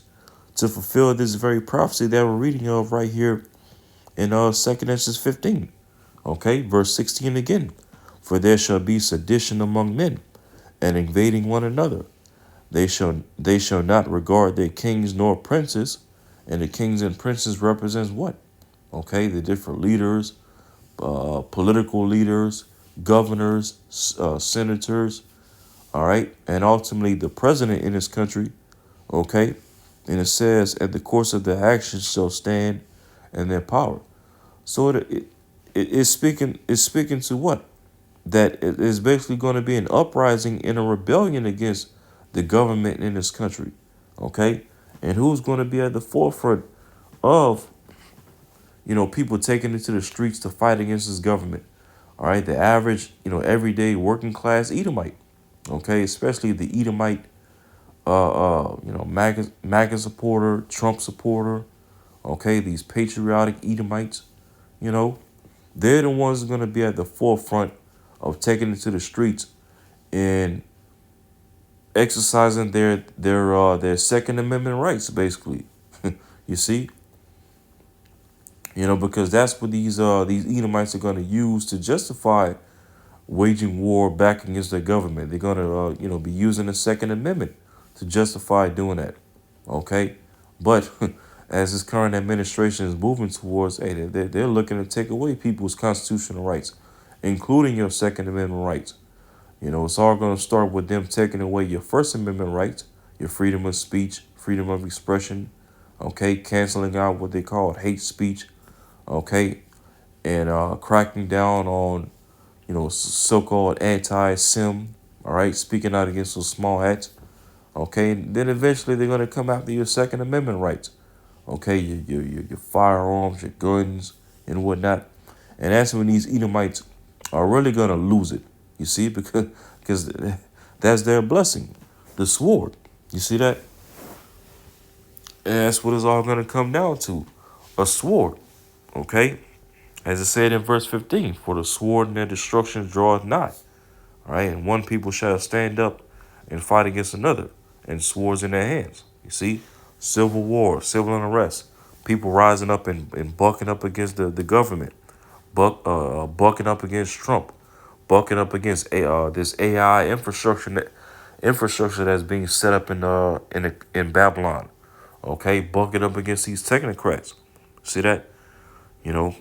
to fulfill this very prophecy that we're reading of right here in 2nd Esdras 15, okay, verse 16 again. For there shall be sedition among men, and invading one another. They shall not regard their kings nor princes, and the kings and princes represents what? Okay, the different leaders, political leaders, governors, senators, all right, and ultimately the president in this country, okay. And it says, "At the course of their actions shall stand, and their power." So it's speaking to what? That it is basically going to be an uprising and a rebellion against the government in this country, okay? And who's going to be at the forefront of, people taking it to the streets to fight against this government? All right, the average, everyday working class Edomite, okay, especially the Edomite, MAGA supporter, Trump supporter, okay, these patriotic Edomites, you know, they're the ones going to be at the forefront of taking it to the streets and exercising their Second Amendment rights, basically. You see, because that's what these Edomites are going to use to justify waging war back against their government. They're going to be using the Second Amendment to justify doing that. Okay, but as this current administration is moving towards, hey, they're looking to take away people's constitutional rights, including your Second Amendment rights. It's all going to start with them taking away your First Amendment rights, your freedom of speech, freedom of expression, okay, canceling out what they call hate speech, okay, and cracking down on, so-called anti-sim, all right, speaking out against those small hats, okay, and then eventually they're going to come after your Second Amendment rights, okay, your firearms, your guns, and whatnot. And that's when these Edomites are really going to lose it. You see, because that's their blessing, the sword. You see that? And that's what it's all going to come down to, a sword. Okay? As it said in verse 15, for the sword and their destruction draweth nigh. All right? And one people shall stand up and fight against another, and swords in their hands. You see? Civil war, civil unrest, people rising up and bucking up against the government, bucking up against Trump, bucking up against this AI infrastructure that's being set up in Babylon. Okay, bucking up against these technocrats. See that? You know,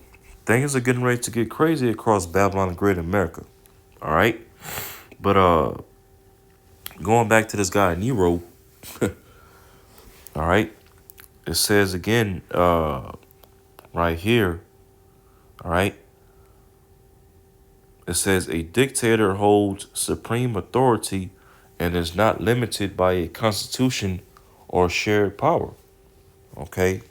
things are getting ready to get crazy across Babylon and Great America. All right, but going back to this guy Nero. All right, it says again right here. All right. It says a dictator holds supreme authority and is not limited by a constitution or shared power. Okay.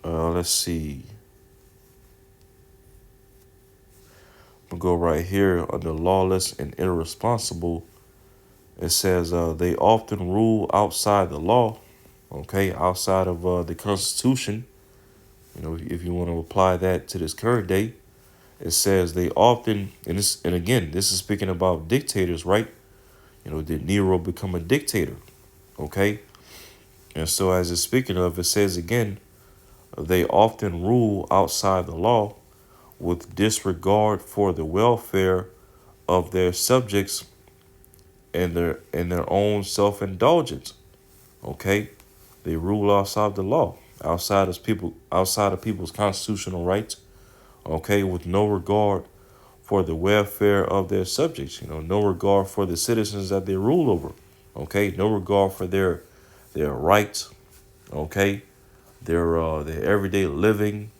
Let's see. We'll go right here under lawless and irresponsible. It says they often rule outside the law. Okay, outside of the Constitution. If you want to apply that to this current day, it says they often, and again, this is speaking about dictators, right? Did Nero become a dictator? Okay. And so, as it's speaking of, it says again, they often rule outside the law with disregard for the welfare of their subjects and their own self-indulgence. Okay. They rule outside the law, outside of people's constitutional rights. Okay, with no regard for the welfare of their subjects. No regard for the citizens that they rule over. Okay, no regard for their rights. Okay, their everyday living.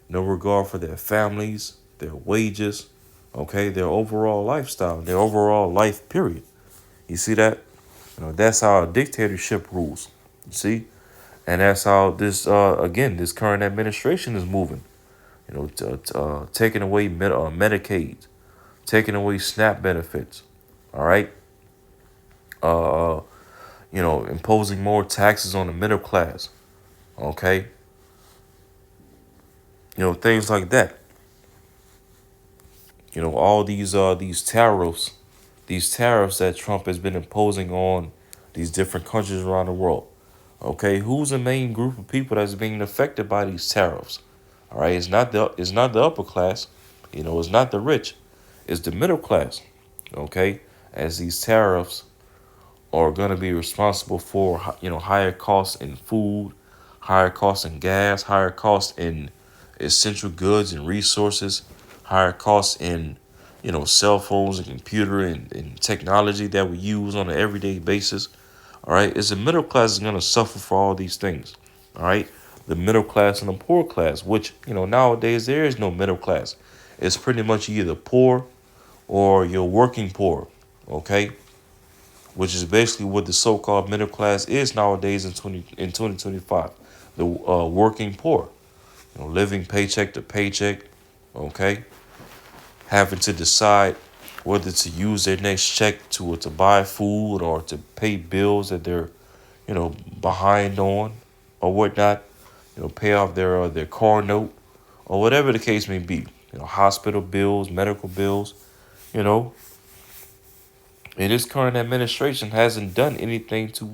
No regard for their families, their wages. Okay, their overall lifestyle, their overall life period. You see that? That's how a dictatorship rules. You see, and that's how this current administration is moving. taking away Medicaid, taking away SNAP benefits. All right. Uh, imposing more taxes on the middle class. Okay. Things like that. All these tariffs that Trump has been imposing on these different countries around the world. Okay, who's the main group of people that's being affected by these tariffs? All right, it's not the upper class, it's not the rich, it's the middle class. Okay, as these tariffs are going to be responsible for higher costs in food, higher costs in gas, higher costs in essential goods and resources, higher costs in cell phones and computer and technology that we use on an everyday basis. All right, it's the middle class is going to suffer for all these things. All right, the middle class and the poor class, which nowadays there is no middle class. It's pretty much either poor or you're working poor. Okay, which is basically what the so-called middle class is nowadays in 2025. The working poor, living paycheck to paycheck, okay, having to decide whether to use their next check to buy food or to pay bills that they're behind on or whatnot, pay off their car note or whatever the case may be, hospital bills, medical bills, you know, and this current administration hasn't done anything to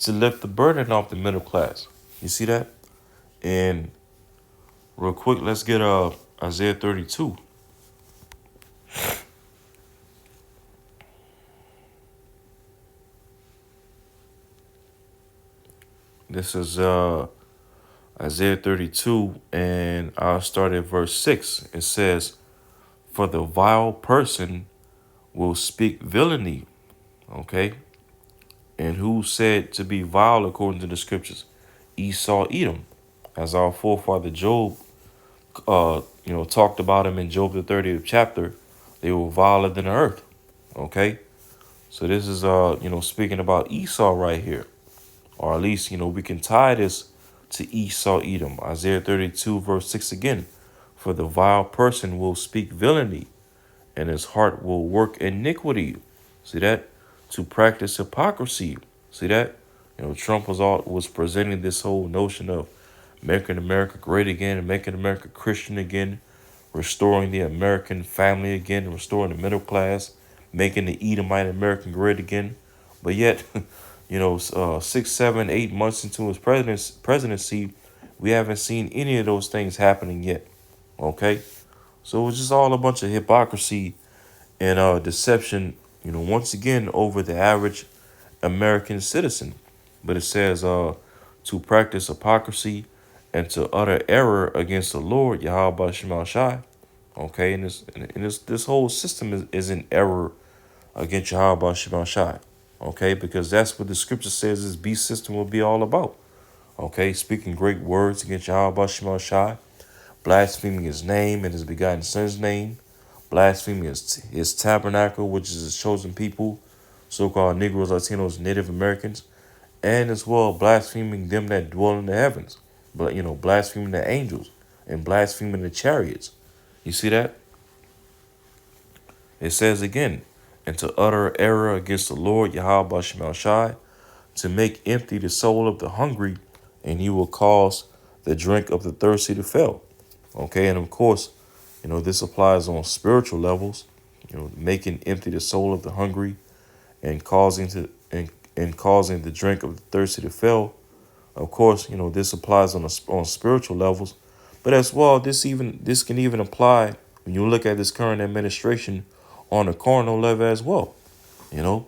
lift the burden off the middle class. You see that? And real quick, let's get Isaiah 32. This is Isaiah 32, and I'll start at verse 6. It says, "For the vile person will speak villainy." Okay? And who said to be vile according to the scriptures? Esau, Edom. As our forefather Job talked about him in Job the 30th chapter, they were viler than the earth. Okay? So this is speaking about Esau right here. Or at least, we can tie this to Esau, Edom. Isaiah 32, verse 6 again. "For the vile person will speak villainy, and his heart will work iniquity." See that? To practice hypocrisy. See that? Trump was presenting this whole notion of making America great again and making America Christian again, restoring the American family again, restoring the middle class, making the Edomite American great again. But yet, 6, 7, 8 months into his presidency, we haven't seen any of those things happening yet. Okay, so it's just all a bunch of hypocrisy and deception. Once again over the average American citizen. But it says to practice hypocrisy and to utter error against the Lord Yahweh Shema Shai. Okay, and this whole system is in error against Yahweh Shema Shai. Okay, because that's what the scripture says this beast system will be all about. Okay, speaking great words against Yahweh Shema Shai, blaspheming his name and his begotten son's name, blaspheming his tabernacle, which is his chosen people, so-called Negroes, Latinos, Native Americans, and as well blaspheming them that dwell in the heavens, but blaspheming the angels and blaspheming the chariots. You see that? It says again, "And to utter error against the Lord Yahweh Shema Shai, to make empty the soul of the hungry, and he will cause the drink of the thirsty to fail." Okay, and of course, this applies on spiritual levels, making empty the soul of the hungry and causing the drink of the thirsty to fail. Of course, this applies on spiritual levels, but as well, this can even apply when you look at this current administration on a carnal level as well. You know,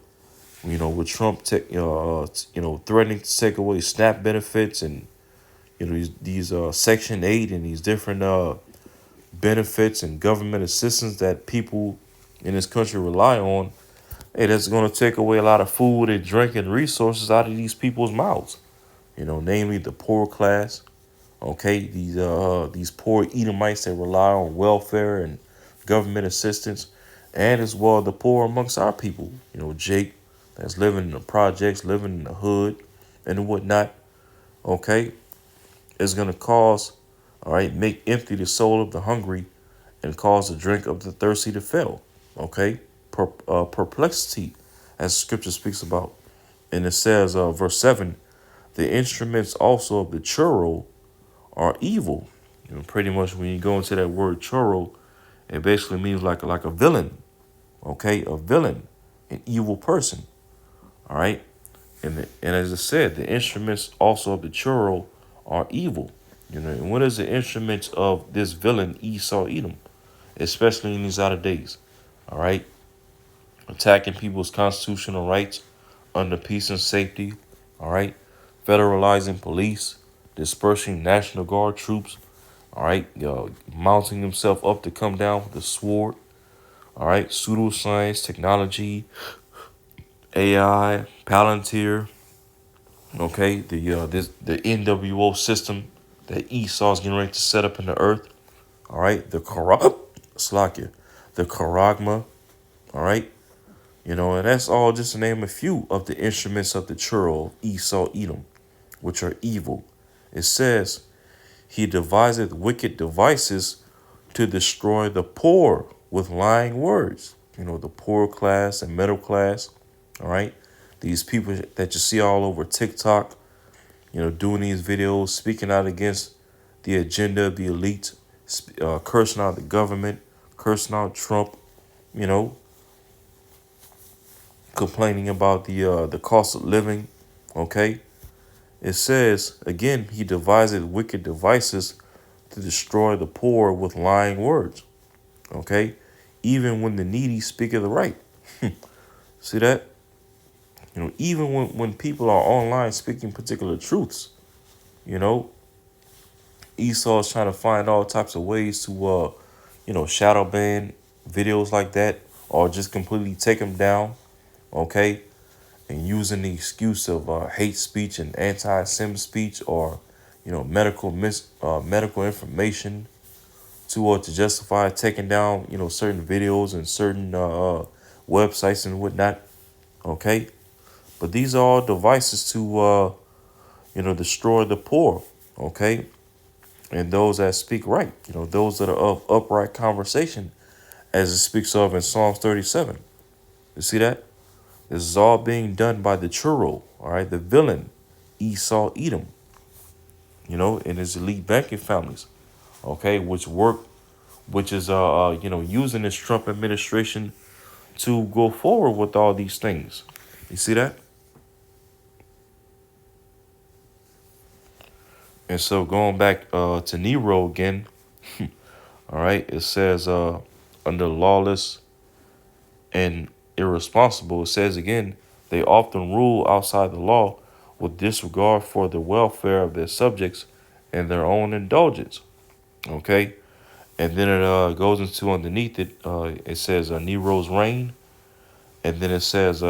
with Trump, threatening to take away SNAP benefits and these Section 8 and these different benefits and government assistance that people in this country rely on. Hey, that's going to take away a lot of food and drink and resources out of these people's mouths. Namely the poor class. Okay, these poor Edomites that rely on welfare and government assistance, and as well the poor amongst our people. Jake, that's living in the projects, living in the hood, and whatnot. Okay, is going to cause All right, make empty the soul of the hungry and cause the drink of the thirsty to fail. Okay, perplexity, as scripture speaks about. And it says, verse 7, the instruments also of the churro are evil. You know, pretty much when you go into that word churro, it basically means like a villain. Okay, a villain, an evil person. All right, and as I said, the instruments also of the churro are evil. You know, and what is the instruments of this villain Esau Edom, especially in these outer days? All right, attacking people's constitutional rights under peace and safety. All right, federalizing police, dispersing National Guard troops. All right, mounting himself up to come down with a sword. All right, pseudoscience, technology, AI, Palantir. Okay, the NWO system that Esau's getting ready to set up in the earth. All right, Slakia, the Karagma. All right, you know, and that's all just to name a few of the instruments of the churro of Esau Edom, which are evil. It says, he deviseth wicked devices to destroy the poor with lying words. You know, the poor class and middle class. All right, these people that you see all over TikTok, you know, doing these videos, speaking out against the agenda of the elite, cursing out the government, cursing out Trump, you know, complaining about the cost of living. Okay, it says again, he devised wicked devices to destroy the poor with lying words. Okay, even when the needy speak of the right. See that? You know, even when people are online speaking particular truths, you know, Esau is trying to find all types of ways to, you know, shadow ban videos like that or just completely take them down, okay? And using the excuse of hate speech and anti-Sem speech or, you know, medical information to justify taking down, you know, certain videos and certain websites and whatnot, okay? But these are all devices to, you know, destroy the poor, okay? And those that speak right, you know, those that are of upright conversation, as it speaks of in Psalms 37. You see that? This is all being done by the churro, all right, the villain, Esau Edom, you know, and his elite banking families, okay, which is, you know, using this Trump administration to go forward with all these things. You see that? And so going back to Nero again, all right, it says under lawless and irresponsible, it says again, they often rule outside the law with disregard for the welfare of their subjects and their own indulgence. Okay, and then it goes into underneath it. It says Nero's reign, and then it says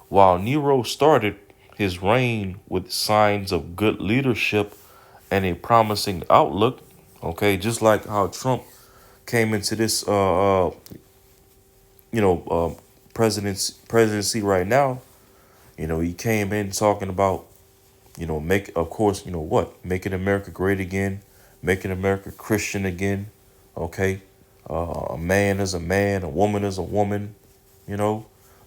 while Nero started his reign with signs of good leadership and a promising outlook. Okay, just like how Trump came into this you know, presidency right now. You know, he came in talking about, you know, of course, you know what, making America great again, making America Christian again. Okay, a man is a man, a woman is a woman. You know,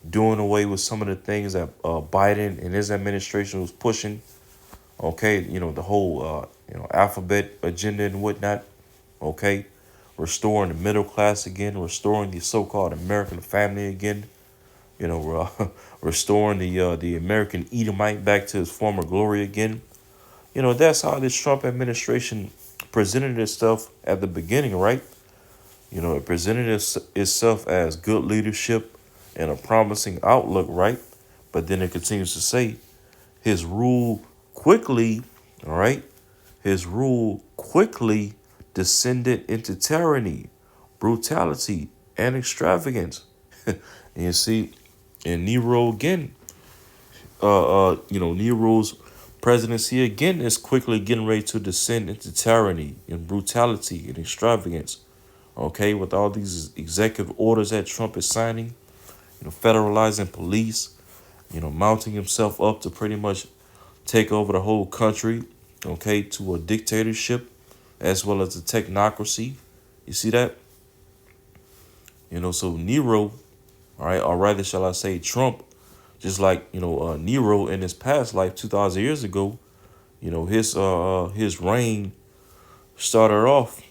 doing away with some of the things that Biden and his administration was pushing. Okay, you know, the whole you know, alphabet agenda and whatnot. Okay, restoring the middle class again, restoring the so-called American family again. You know, restoring the American Edomite back to his former glory again. You know, that's how this Trump administration presented itself at the beginning, right? You know, it presented itself as good leadership and a promising outlook, right? But then it continues to say his rule quickly, all right? His rule quickly descended into tyranny, brutality, and extravagance. And you see, and Nero again, you know, Nero's presidency again is quickly getting ready to descend into tyranny and brutality and extravagance. Okay, with all these executive orders that Trump is signing, you know, federalizing police, you know, mounting himself up to pretty much take over the whole country, okay, to a dictatorship as well as a technocracy. You see that? So Nero, all right, or rather, shall I say, Trump, just like Nero in his past life, 2,000 years ago, his reign started off,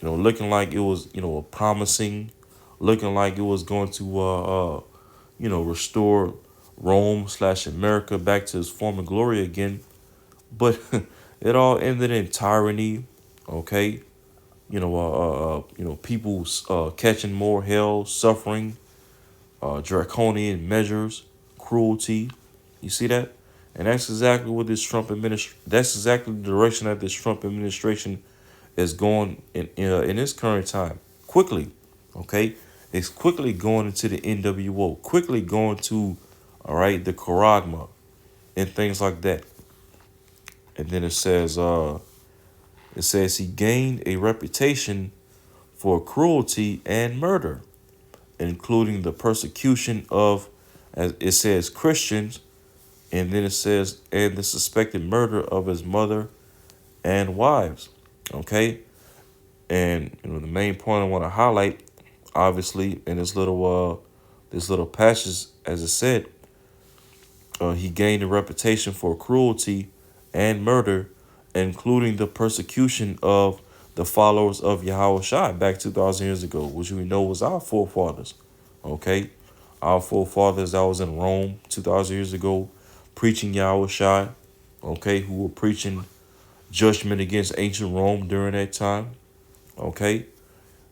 looking like it was, a promising, looking like it was going to, restore Rome/America back to its former glory again. But it all ended in tyranny, okay? People catching more hell, suffering, draconian measures, cruelty. You see that? And that's exactly what this Trump administration. That's exactly the direction that this Trump administration is going in this current time. Quickly, okay, it's quickly going into the NWO. Quickly going to, all right, the Karagma and things like that. And then it says he gained a reputation for cruelty and murder, including the persecution of, as it says, Christians, and then it says, and the suspected murder of his mother and wives. Okay, and the main point I want to highlight, obviously, in this little passage, as it said, he gained a reputation for cruelty and murder, including the persecution of the followers of Yahweh Shai back 2,000 years ago, which we know was our forefathers. Okay, our forefathers that was in Rome 2,000 years ago, preaching Yahweh Shai. Okay, who were preaching judgment against ancient Rome during that time. Okay,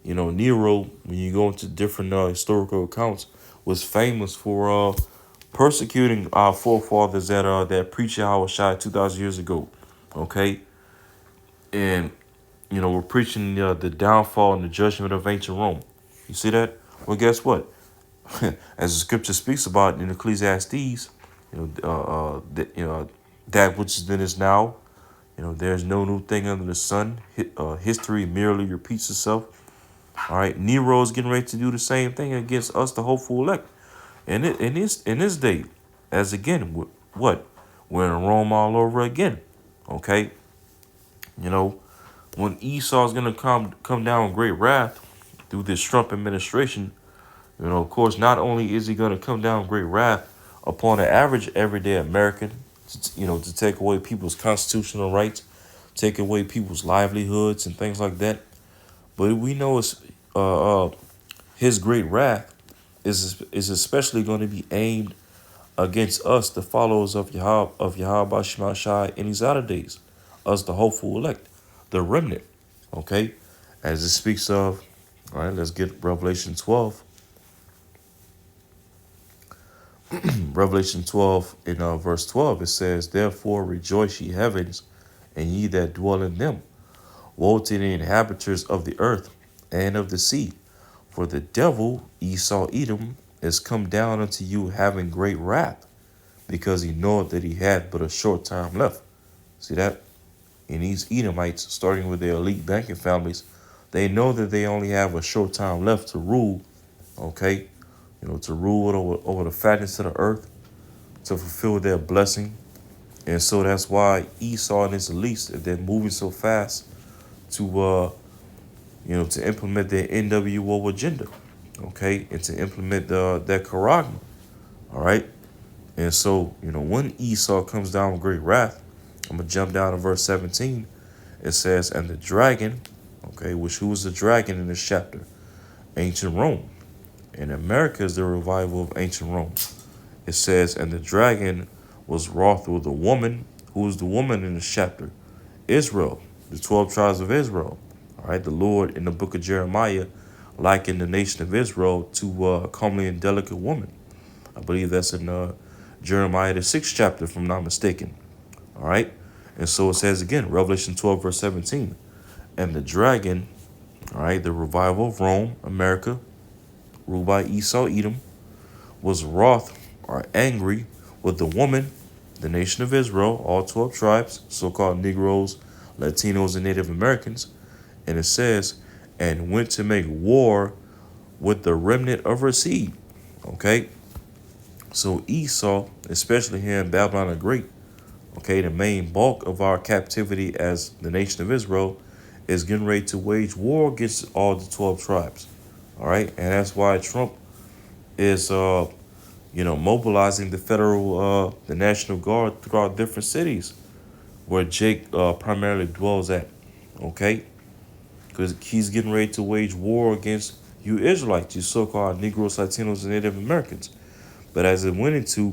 Nero, when you go into different historical accounts, was famous for persecuting our forefathers that preached Yahweh Shai 2,000 years ago. Okay, and we're preaching the downfall and the judgment of ancient Rome. You see that? Well, guess what? As the scripture speaks about in Ecclesiastes, that which then is now, there's no new thing under the sun. History merely repeats itself. All right, Nero is getting ready to do the same thing against us, the hopeful elect, and in this day, as again, what we're in Rome all over again. Okay, when Esau is gonna come down with great wrath through this Trump administration, of course, not only is he gonna come down with great wrath upon the average everyday American, to take away people's constitutional rights, take away people's livelihoods and things like that, but we know it's his great wrath is especially going to be aimed against us, the followers of Yahweh Shai in these outer days, us, the hopeful elect, the remnant. Okay, as it speaks of, all right, let's get Revelation 12. Revelation 12 in verse 12, it says, "Therefore rejoice, ye heavens, and ye that dwell in them. Woe to the inhabitants of the earth and of the sea, for the devil, Esau Edom, is come down unto you having great wrath, because he knoweth that he had but a short time left." See that? And these Edomites, starting with their elite banking families, they know that they only have a short time left to rule, okay? To rule over the fatness of the earth, to fulfill their blessing. And so that's why Esau and his elites, they're moving so fast to implement their NWO agenda, okay, and to implement their charagma, all right. And so, when Esau comes down with great wrath, I'm gonna jump down to verse 17. It says, "And the dragon," okay, who is the dragon in this chapter? Ancient Rome. And America is the revival of ancient Rome. It says, "And the dragon was wroth with the woman." Who is the woman in this chapter? Israel, the 12 tribes of Israel. All right, the Lord in the book of Jeremiah likened the nation of Israel to a comely and delicate woman. I believe that's in Jeremiah, the 6th chapter, if I'm not mistaken. All right, and so it says again, Revelation 12, verse 17, "And the dragon," all right, the revival of Rome, America, ruled by Esau, Edom, "was wroth or angry with the woman," the nation of Israel, all 12 tribes, so-called Negroes, Latinos, and Native Americans. And it says, "and went to make war with the remnant of her seed." Okay, so Esau, especially here in Babylon the Great, Okay, the main bulk of our captivity as the nation of Israel is getting ready to wage war against all the 12 tribes. All right, and that's why Trump is mobilizing the the National Guard throughout different cities where Jake primarily dwells at. Okay, because he's getting ready to wage war against you Israelites, you so-called Negroes, Latinos, and Native Americans. But as it went into,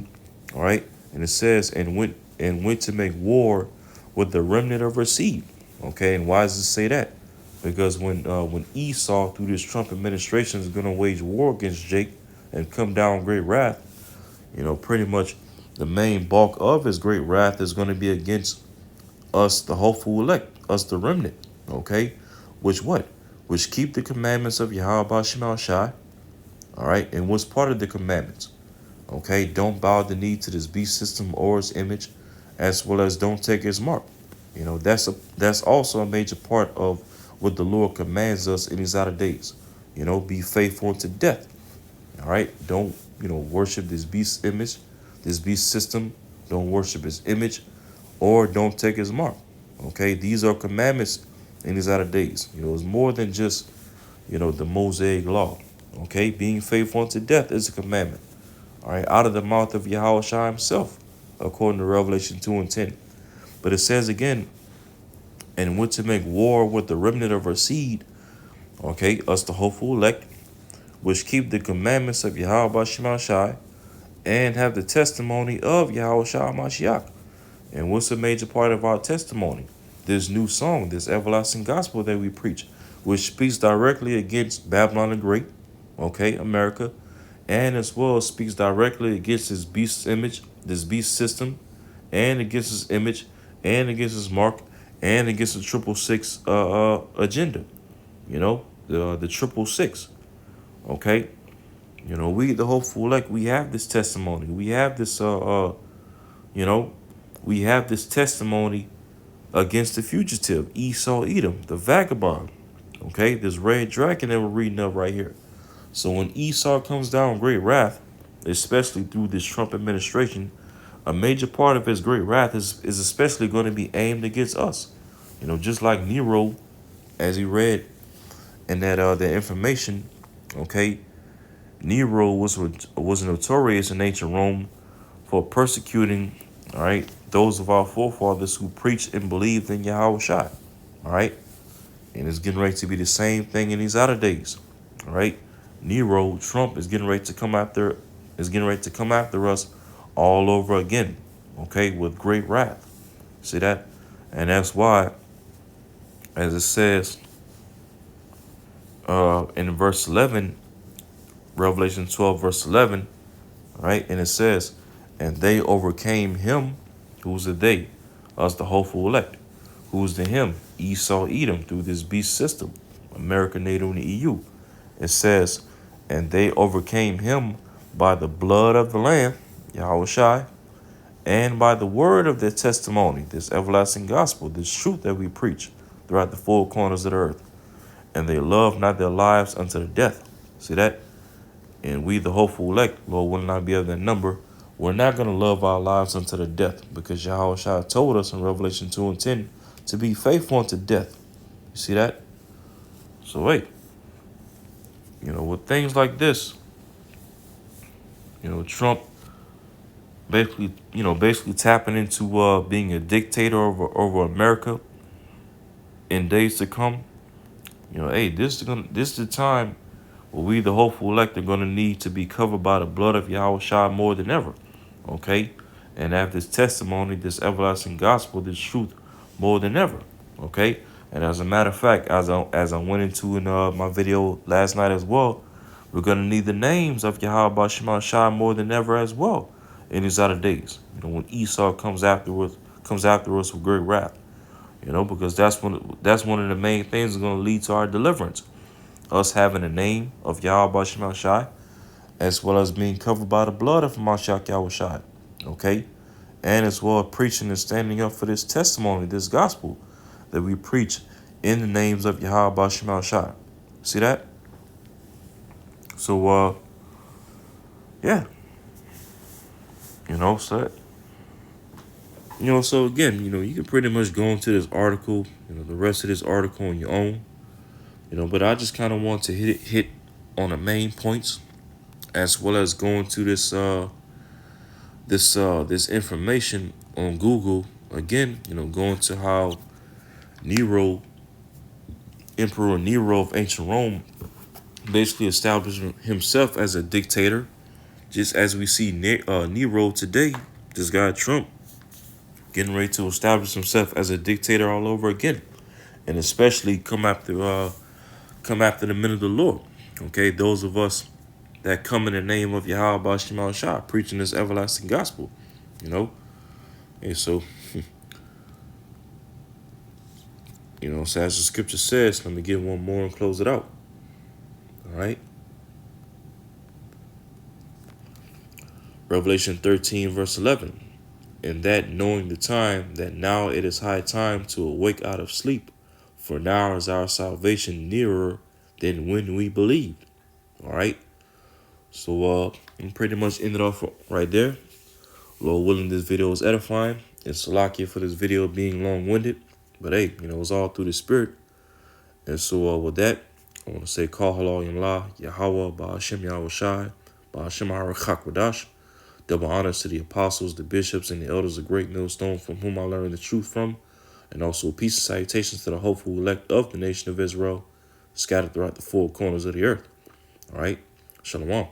all right, and it says, and went to make war with the remnant of her seed. Okay, and why does it say that? Because when Esau through this Trump administration is going to wage war against Jake and come down great wrath, pretty much the main bulk of his great wrath is going to be against us, the hopeful elect, us, the remnant. Okay, which what? Which keep the commandments of Yahweh Shema Shai. All right, and what's part of the commandments? Okay, don't bow the knee to this beast system or its image, as well as don't take its mark. That's also a major part of what the Lord commands us in these latter days. Be faithful unto death. All right, don't worship this beast image, this beast system. Don't worship his image, or don't take his mark. Okay, these are commandments in these latter days. It's more than just the Mosaic law. Okay, being faithful unto death is a commandment. All right, out of the mouth of Yahweh Shai himself, according to Revelation 2 and 10. But it says again, and went to make war with the remnant of her seed, okay, us the hopeful elect, which keep the commandments of Yahweh Shema Shai, and have the testimony of Yahweh Shai Mashiach. And what's a major part of our testimony? This new song, this everlasting gospel that we preach, which speaks directly against Babylon the Great, okay, America, and as well speaks directly against this beast image, this beast system, and against his image, and against his mark, and against the 666 agenda. The 666. Okay, we the hopeful elect, we have this testimony. We have this you know, we have this testimony against the fugitive, Esau Edom, the vagabond. Okay, this red dragon that we're reading of right here. So when Esau comes down great wrath, especially through this Trump administration, a major part of his great wrath is especially going to be aimed against us. Just like Nero, as he read in that information, okay, Nero was notorious in ancient Rome for persecuting, all right, those of our forefathers who preached and believed in Yahweh Shai, all right, and it's getting ready to be the same thing in these outer days, all right. Nero, Trump is getting ready to come after us all over again, okay, with great wrath. See that? And that's why, as it says in verse 11, Revelation 12, verse 11, right? And it says, and they overcame him. Who's the they? Us, the hopeful elect. Who's the him? Esau Edom, through this beast system, America, NATO, and the EU. It says, and they overcame him by the blood of the Lamb, Yahweh Shai, and by the word of their testimony, this everlasting gospel, this truth that we preach throughout the four corners of the earth. And they love not their lives unto the death. See that? And we, the hopeful elect, Lord will not be of that number. We're not going to love our lives unto the death, because Yahweh Shai told us in Revelation 2 and 10 to be faithful unto death. You see that? So wait, with things like this, Trump basically tapping into being a dictator over America in days to come. Hey, this is the time where we, the hopeful elect, are going to need to be covered by the blood of Yahweh Shai more than ever. Okay? And have this testimony, this everlasting gospel, this truth more than ever. Okay? And as a matter of fact, as I went into in my video last night as well, we're going to need the names of Yahweh Shema Shai more than ever as well in these other days. When Esau comes after us with great wrath. Because that's one of the main things that's going to lead to our deliverance. Us having the name of Yahweh Shema Shai, as well as being covered by the blood of Mashiach Yahweh Shai. Okay? And as well preaching and standing up for this testimony, this gospel that we preach in the names of Yahweh Shema Shai. See that? So, yeah. So So again, you can pretty much go into this article, the rest of this article on your own, but I just kind of want to hit on the main points, as well as go into this information on Google again. Go into how Nero, Emperor Nero of ancient Rome, basically established himself as a dictator, just as we see Nero today, this guy Trump, getting ready to establish himself as a dictator all over again, and especially come after the men of the Lord. Okay, those of us that come in the name of Yahweh Bashim Shah, preaching this everlasting gospel. You know, and so so as the scripture says, let me get one more and close it out. All right. Revelation 13, verse 11. And that knowing the time, that now it is high time to awake out of sleep, for now is our salvation nearer than when we believed. All right. So I'm pretty much ended off right there. Lord willing, this video was edifying. It's Salakia for this video being long-winded. But hey, it's all through the spirit. And so with that, I want to say Call Halal Yamla, Yahweh, Ba'ashem Yahweh Shai, Ba'ashem Harakak Wadash. Double honors to the apostles, the bishops, and the elders of Great Millstone, from whom I learned the truth from. And also peace and salutations to the hopeful elect of the nation of Israel, scattered throughout the four corners of the earth. All right. Shalom.